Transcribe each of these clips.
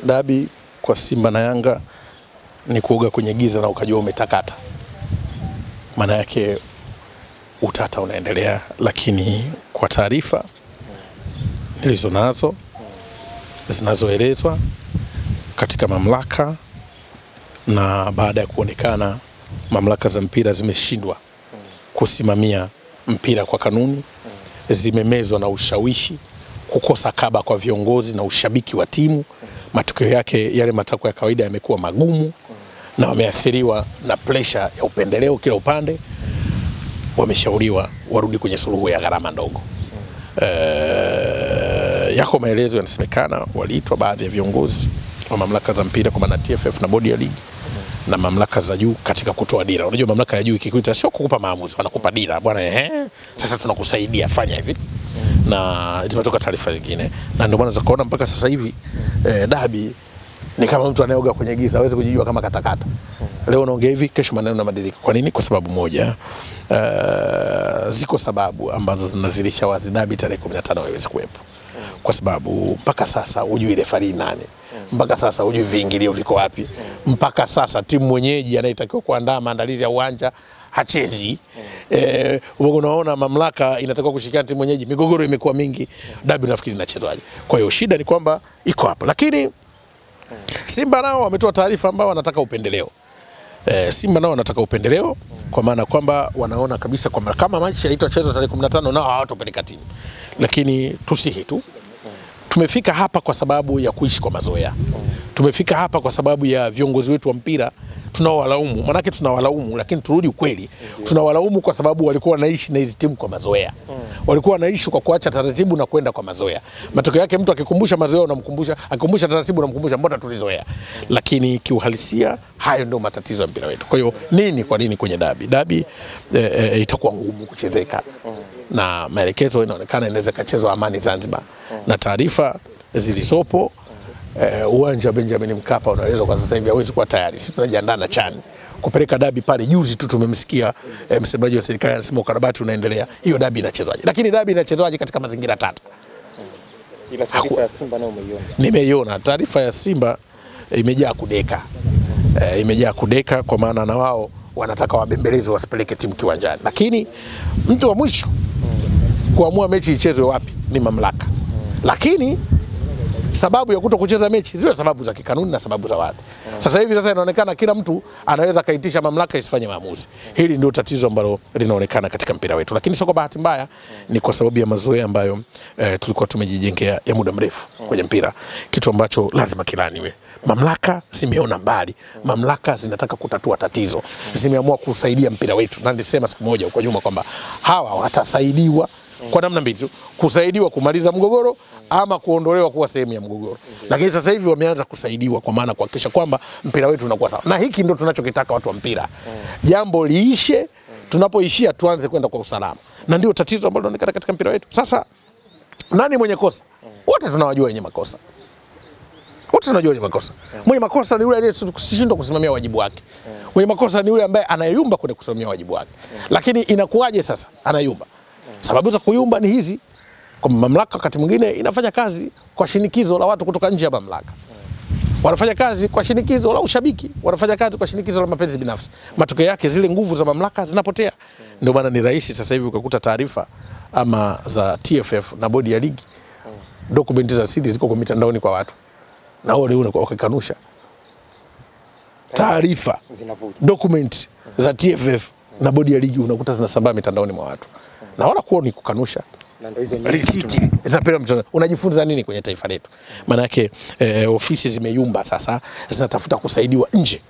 Dabi kwa Simba na Yanga ni kuoga kwenye giza na ukajua umetakata. Maana yake utata unaendelea, lakini kwa taarifa nilizonazo zinazoelezwa katika mamlaka, na baada ya kuonekana mamlaka za mpira zimeshindwa kusimamia mpira kwa kanuni, zimemezwa na ushawishi, kukosa kaba kwa viongozi na ushabiki wa timu, matokeo yake yale matakwa ya kawaida yamekuwa magumu na wameathiriwa na pressure ya upendeleo kila upande. Wameshauriwa warudi kwenye suluhu ya gharama ndogo. Yako maelezo yanasemekana waliitwa baadhi ya viongozi wa mamlaka za mpira kwa maana TFF na bodi ya ligi na mamlaka za juu katika kutoa dira. Unajua mamlaka ya juu ikikuita sio kukupa maamuzi, wanakupa dira. Bwana sasa tunakusaidia fanya hivi. Na zimetoka taarifa nyingine, na ndio maana zakaona mpaka sasa hivi dabi ni kama mtu anayeoga kwenye giza, hawezi kujijua kama katakata. Leo unaongea hivi, kesho maneno yanabadilika. Kwa nini? Kwa sababu moja, ziko sababu ambazo zinadhihirisha wazi dabi tarehe 15 haiwezi kuwepo. Kwa sababu mpaka sasa hujui refari nani, mpaka sasa hujui viingilio viko wapi, mpaka sasa timu mwenyeji anayetakiwa kuandaa maandalizi ya uwanja hachezi. Unaona mamlaka inatakiwa kushirikiana timu mwenyeji, migogoro imekuwa mingi, dabi nafikiri inachezwaje. Kwa hiyo shida ni kwamba iko hapo, lakini Simba nao wametoa taarifa ambao wanataka upendeleo. Simba nao wanataka upendeleo kwa maana kwamba wanaona kabisa kwamba kama mechi haitachezwa tarehe 15 nao hawatopeleka timu. Lakini tusihi tu, tumefika hapa kwa sababu ya kuishi kwa mazoea. Tumefika hapa kwa sababu ya viongozi wetu wa mpira tunawalaumu. Manake tunawalaumu, lakini turudi ukweli. Tunawalaumu kwa sababu walikuwa wanaishi na hizi timu kwa mazoea. Walikuwa wanaishi kwa kuacha taratibu na kwenda kwa mazoea. Matokeo yake mtu akikumbusha mazoea unamkumbusha, akikumbusha taratibu unamkumbusha mbona tulizoea. Lakini kiuhalisia hayo ndio matatizo ya mpira wetu. Kwa hiyo kwa nini kwenye dabi? Dabi itakuwa ngumu kuchezeka. Na maelekezo inaonekana inaweza kachezwa Amani Zanzibar. Na taarifa zilizopo uwanja wa Benjamin Mkapa unaweza kwa sasa hivi hawezi kuwa tayari. Sisi tunajiandaa na CHAN kupeleka dabi pale. Juzi tu tumemsikia msemaji wa serikali anasema ukarabati unaendelea. Hiyo dabi inachezwaje? Lakini dabi inachezwaje katika mazingira tata? Ila taarifa ya Simba nayo umeiona? Nimeiona. Taarifa ya Simba imejaa kudeka. Imejaa kudeka kwa maana na wao wanataka wabembelezi wasipeleke timu kiwanjani. Lakini mtu wa mwisho kuamua mechi ichezwe wapi ni mamlaka. Lakini sababu ya kutokucheza mechi ziwe sababu za kikanuni na sababu za watu. Sasa hivi inaonekana kila mtu anaweza kaitisha mamlaka isifanye maamuzi. Hili ndio tatizo ambalo linaonekana katika mpira wetu. Lakini sio kwa bahati mbaya, ni kwa sababu ya mazoea ambayo tulikuwa tumejijengea ya muda mrefu kwenye mpira, kitu ambacho lazima kilaniwe. Mamlaka zimeona mbali, mamlaka zinataka kutatua tatizo, zimeamua kusaidia mpira wetu. Na nilisema siku moja huko nyuma kwamba hawa watasaidiwa kwa namna mbili, kusaidiwa kumaliza mgogoro ama kuondolewa kuwa sehemu ya mgogoro. Lakini sasa hivi wameanza kusaidiwa kwa maana kuhakikisha kwamba mpira wetu unakuwa sawa. Na hiki ndio tunachokitaka watu wa mpira. Jambo liishe, tunapoishia tuanze kwenda kwa usalama. Na ndio tatizo ambalo linaonekana katika mpira wetu. Sasa nani mwenye kosa? Wote tunawajua wenye makosa. Wote tunajua wenye makosa. Mwenye makosa ni yule aliyeshindwa kusimamia wajibu wake. Mwenye makosa ni yule ambaye anayumba kwenye kusimamia wajibu wake. Lakini inakuwaje sasa anayumba? Sababu za kuyumba ni hizi. Kwa mamlaka wakati mwingine inafanya kazi kwa shinikizo la watu kutoka nje ya mamlaka. Wanafanya kazi kwa shinikizo la ushabiki, wanafanya kazi kwa shinikizo la mapenzi binafsi. Matokeo yake zile nguvu za mamlaka zinapotea. Ndio maana ni rahisi sasa hivi ukakuta taarifa ama za TFF na bodi ya ligi, dokumenti za siri ziko kwa mitandaoni kwa watu. Na wao ndio wakakanusha. Taarifa dokumenti za TFF na bodi ya ligi unakuta zinasambaa mitandaoni mwa watu. Na wala kuwa ni kukanusha. Na ndio hizo risiti zinapewa mtu. Unajifunza nini kwenye taifa letu? Maana yake ofisi zimeyumba sasa, zinatafuta kusaidiwa nje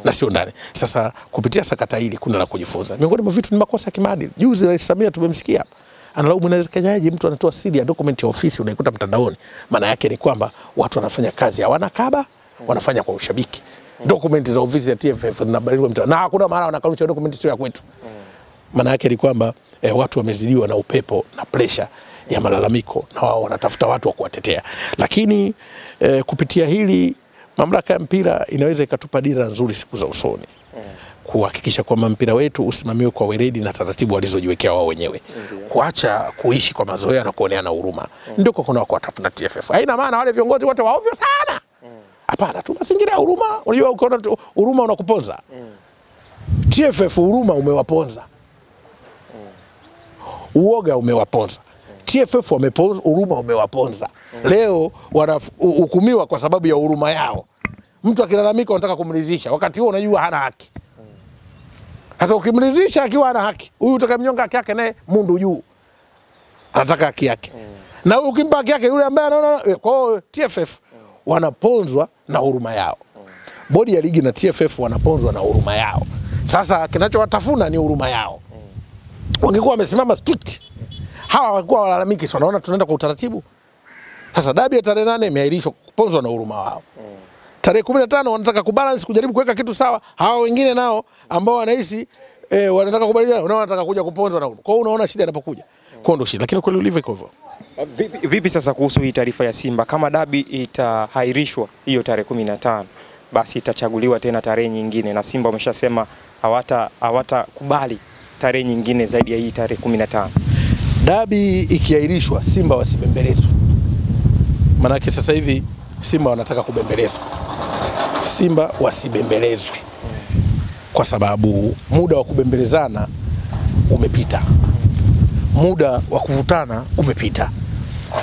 na sio ndani. Sasa kupitia sakata hili kuna la kujifunza. Miongoni mwa vitu ni makosa ya kimaadili. Juzi Rais Samia tumemsikia analaumu inawezekanaje mtu anatoa siri ya document ya ofisi unaikuta mtandaoni. Maana yake ni kwamba watu wanafanya kazi hawana kaba, wanafanya kwa ushabiki. Document za ofisi ya TFF zinabadilishwa mtandaoni. Na hakuna maana wanakanusha document sio ya kwetu. Maana yake ni kwamba watu wamezidiwa na upepo na pressure ya malalamiko na wao wanatafuta watu wa kuwatetea. Lakini kupitia hili mamlaka ya mpira inaweza ikatupa dira nzuri siku za usoni. Kuhakikisha kwamba mpira wetu usimamiwe kwa weledi na taratibu walizojiwekea wao wenyewe. Kuacha kuishi kwa mazoea na kuoneana huruma. Ndio kuna wako watafuta TFF. Haina maana wale viongozi wote waovyo sana. Hapana, tu mazingira ya huruma. Unajua ukiona huruma unakuponza. TFF huruma umewaponza. Uoga umewaponza. TFF wameponza, huruma umewaponza. Leo wanahukumiwa kwa sababu ya huruma yao. Mtu akilalamika unataka kumridhisha, wakati huo unajua hana haki. Sasa ukimridhisha akiwa hana haki, huyu utakayemnyonga haki yake naye mundu juu. Anataka haki yake. Na huyu ukimpa haki yake yule ambaye anaona, kwa hiyo TFF wanaponzwa na huruma yao. Bodi ya ligi na TFF wanaponzwa na huruma yao. Sasa kinachowatafuna ni huruma yao. Wangekuwa wamesimama strict, hawa walikuwa walalamiki, sio wanaona tunaenda kwa utaratibu. Sasa dabi ya tarehe 8 imeahirishwa kuponzwa na huruma wao. Tarehe 15 wanataka kubalance, kujaribu kuweka kitu sawa. Hawa wengine nao ambao wanahisi wanataka kubadilika, nao wanataka kuja kuponzwa na huruma. Kwa hiyo unaona shida inapokuja. Kwa ndo shida, lakini kweli ulivyo iko hivyo. Vipi sasa kuhusu hii taarifa ya Simba, kama dabi itahairishwa hiyo tarehe 15, basi itachaguliwa tena tarehe nyingine, na Simba wameshasema hawatakubali tarehe nyingine zaidi ya hii tarehe 15. Dabi ikiahirishwa, Simba wasibembelezwe. Maana sasa hivi Simba wanataka kubembelezwa. Simba wasibembelezwe. Kwa sababu muda wa kubembelezana umepita. Muda wa kuvutana umepita.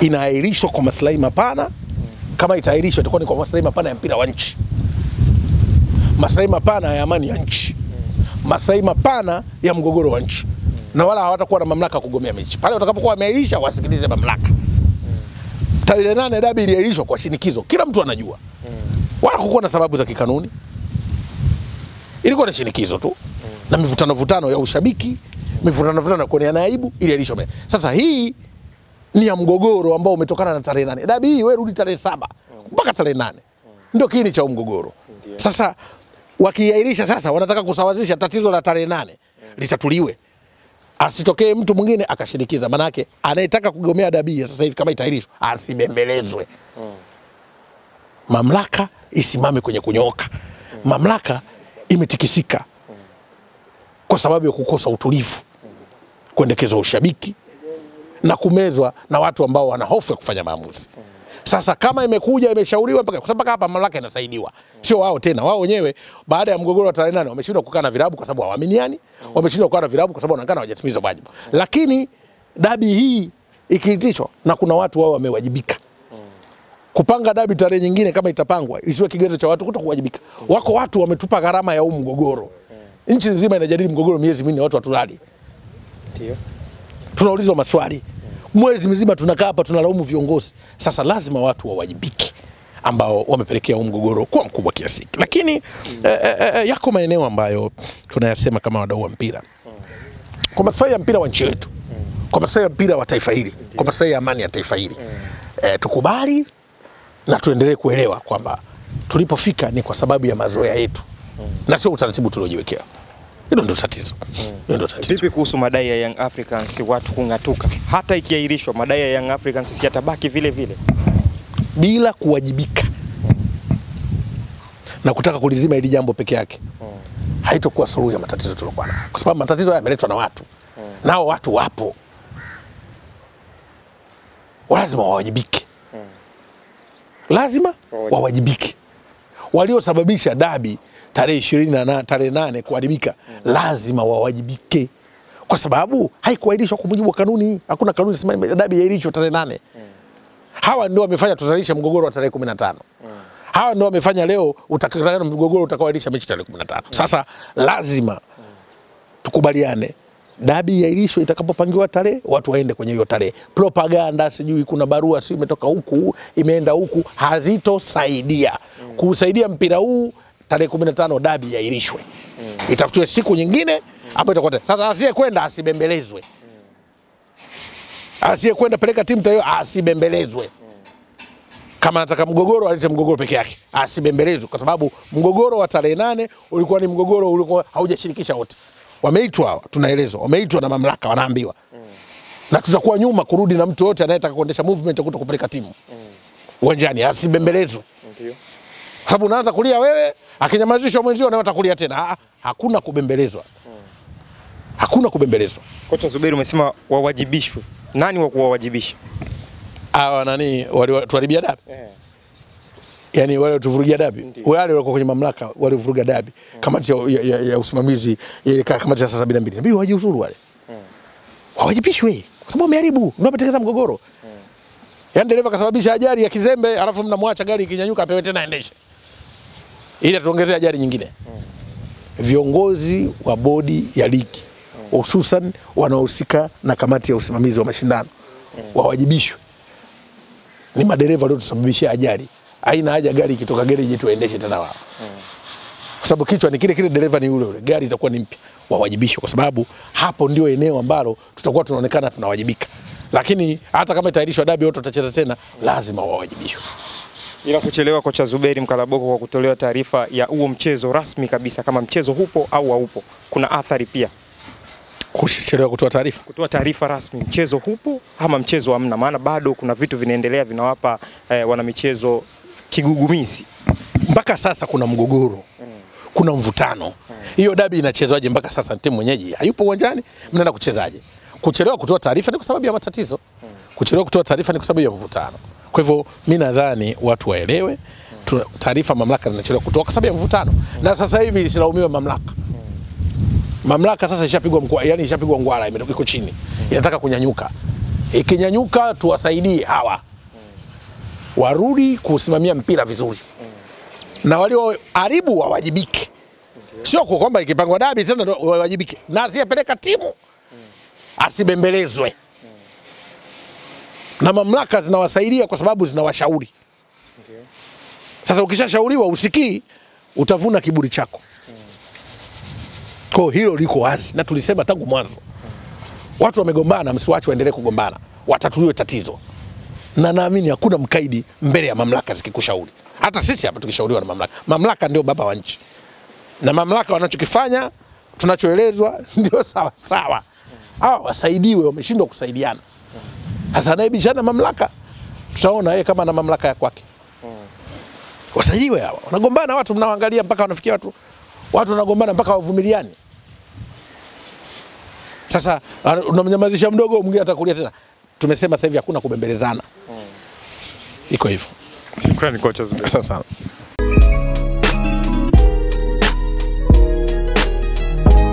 Inaahirishwa kwa maslahi mapana. Kama itaahirishwa itakuwa ni kwa maslahi mapana ya mpira wa nchi. Maslahi mapana ya amani ya nchi. Maslahi mapana ya mgogoro wa nchi. Na wala hawatakuwa na mamlaka kugomea mechi. Pale watakapokuwa wameahirisha wasikilize mamlaka. Tarehe 8 dabi iliahirishwa kwa shinikizo. Kila mtu anajua. Wala kukuwa na sababu za kikanuni. Ilikuwa na shinikizo tu. Na mivutano ya ushabiki, mivutano kuonea aibu iliahirishwa. Sasa hii ni ya mgogoro ambao umetokana na tarehe 8. Dabi hii wewe rudi tarehe 7 mpaka tarehe 8. Ndio kiini cha mgogoro. Sasa wakiahirisha, sasa wanataka kusawazisha tatizo la tarehe 8 litatuliwe. Asitokee mtu mwingine akashinikiza. Manake anayetaka kugomea dabi sasa hivi kama itaahirishwa asibembelezwe. Mamlaka isimame kwenye kunyooka. Mamlaka imetikisika kwa sababu ya kukosa utulivu, kuendekezwa ushabiki na kumezwa na watu ambao wana hofu ya kufanya maamuzi. Sasa kama imekuja imeshauriwa mpaka, kwa sababu hapa mamlaka inasaidiwa, sio wao tena. Wao wenyewe baada ya mgogoro wa tarehe 8 wameshindwa kukaa na vilabu kwa sababu hawaaminiani, wameshindwa kukaa na vilabu kwa sababu wanaonekana hawajatimiza wajibu. Lakini dabi hii ikiitishwa na kuna watu wao wamewajibika. Kupanga dabi tarehe nyingine kama itapangwa isiwe kigezo cha watu kutokuwajibika. Wako watu wametupa gharama ya mgogoro. Nchi nzima inajadili mgogoro miezi minne, watu watulali. Ndio. Tunaulizwa maswali. Mwezi mzima tunakaa hapa tunalaumu viongozi. Sasa lazima watu wawajibike ambao wamepelekea mgogoro kuwa mkubwa kiasi hiki. Lakini yako maeneo ambayo tunayasema kama wadau wa mpira. Kwa maslahi ya mpira wa nchi yetu. Kwa maslahi ya mpira wa taifa hili. Kwa maslahi ya amani ya taifa hili. Tukubali na tuendelee kuelewa kwamba tulipofika ni kwa sababu ya mazoea yetu. Na sio utaratibu tuliojiwekea. Hilo ndio tatizo. Vipi kuhusu madai ya Young Africans watu kung'atuka? Hata ikiahirishwa madai ya Young Africans yatabaki vile vile bila kuwajibika. Na kutaka kulizima hili jambo peke yake. Haitakuwa suluhu ya matatizo tulokuwa nayo. Kwa sababu matatizo haya yameletwa na watu. Nao watu wapo. Lazima wawajibike. Lazima wawajibike. Waliosababisha dabi tarehe 20 na tarehe 8 kuharibika, lazima wawajibike. Kwa sababu haikuahirishwa kwa mujibu wa kanuni. Hakuna kanuni sema dabi iahirishwe tarehe 8. Hawa ndio wamefanya tuzalishe mgogoro wa tarehe 15. Hawa ndio wamefanya leo utakutana mgogoro utakaoahirisha mechi tarehe 15. Sasa lazima tukubaliane. Dabi iahirishwe itakapopangiwa tarehe, watu waende kwenye hiyo tarehe. Propaganda sijui kuna barua si imetoka huku, imeenda huku, hazitosaidia. Kusaidia mpira huu tarehe 15 dabi iahirishwe. Itafutwe siku nyingine hapo itakuwa. Sasa asiye kwenda asibembelezwe. Asiye kwenda peleka timu tayo asibembelezwe. Kama anataka mgogoro alete mgogoro peke yake. Asibembelezwe kwa sababu mgogoro wa tarehe 8 ulikuwa ni mgogoro ulikuwa haujashirikisha wote. Wameitwa, tunaelezwa, wameitwa na mamlaka wanaambiwa. Na tutakuwa nyuma kurudi na mtu yote anayetaka kuendesha movement kuto kupeleka timu. Uwanjani asibembelezwe. Ndio. Sababu unaanza kulia wewe, akinyamazishwa mwenzio na atakulia tena. Hakuna kubembelezwa. Hakuna kubembelezwa. Kocha Zuberi umesema wawajibishwe. Nani wa kuwawajibisha? Nani tuharibia dabi? Yani wale tuvurugia dabi, wale walikuwa kwenye mamlaka wale vuruga dabi, kamati ya usimamizi ile kamati ya 72. Nabii wajiuzuru wale. Hawajibishwe kwa sababu wameharibu, ndio wametengeneza mgogoro. Yaani dereva kasababisha ajali ya kizembe, alafu mnamwacha gari ikinyanyuka apewe tena aendeshe. Ili atuongezee ajali nyingine. Viongozi wa bodi ya ligi, hususan wanaohusika na kamati ya usimamizi wa mashindano, wawajibishwe. Ni madereva ndio tusababishia ajali. Haina haja gari ikitoka gereji tuendeshe tena wao. Kwa sababu kichwa ni kile dereva ni yule, gari itakuwa ni mpya. Wawajibishwe kwa sababu hapo ndio eneo ambalo tutakuwa tunaonekana tunawajibika. Lakini hata kama itaahirishwa dabi wote watacheza tena, lazima wawajibishwe. Ila kuchelewa kocha Zuberi Mkalaboko kwa kutolewa taarifa ya huo mchezo rasmi kabisa kama mchezo hupo au haupo, kuna athari pia. Kuchelewa kutoa taarifa? Kutoa taarifa rasmi mchezo hupo ama mchezo hamna, maana bado kuna vitu vinaendelea vinawapa wana michezo kigugumizi. Mpaka sasa kuna mgogoro. Kuna mvutano. Hiyo dabi inachezwaje mpaka sasa? Timu mwenyeji hayupo uwanjani, mnaenda kuchezaje? Kuchelewa kutoa taarifa ni kwa sababu ya matatizo. Kuchelewa kutoa taarifa ni kwa sababu ya mvutano. Kwa hivyo mimi nadhani watu waelewe, taarifa mamlaka zinachelewa kutoa kwa sababu ya mvutano. Na sasa hivi isilaumiwe mamlaka. Mamlaka sasa ishapigwa mkwara, yani ishapigwa ngwara, iko chini. Inataka kunyanyuka. Ikinyanyuka tuwasaidie hawa. Warudi kusimamia mpira vizuri. Na walio haribu wawajibike. Sio kwamba ikipangwa dabi tena wawajibike. Na asiyepeleka timu asibembelezwe. Na mamlaka zinawasaidia kwa sababu zinawashauri. Sasa ukishashauriwa usikii, utavuna kiburi chako. Kwa hilo liko wazi na tulisema tangu mwanzo. Watu wamegombana, msiwache waendelee kugombana. Watatuliwe tatizo. Na naamini hakuna mkaidi mbele ya mamlaka zikikushauri. Hata sisi hapa tukishauriwa na mamlaka. Mamlaka ndio baba wa nchi. Na mamlaka wanachokifanya, tunachoelezwa ndio sawa sawa. Hawa wasaidiwe, wameshindwa kusaidiana. Sasa anayebishana mamlaka, tutaona yeye kama na mamlaka ya kwake. Wasaidiwe hawa. Wanagombana watu, mnaangalia mpaka wanafikia watu wanagombana mpaka wavumiliani. Sasa unamnyamazisha mdogo, mwingine atakulia tena. Tumesema sasa hivi hakuna kubembelezana. Iko hivyo. Shukrani kocha Zuberi. Asante sana.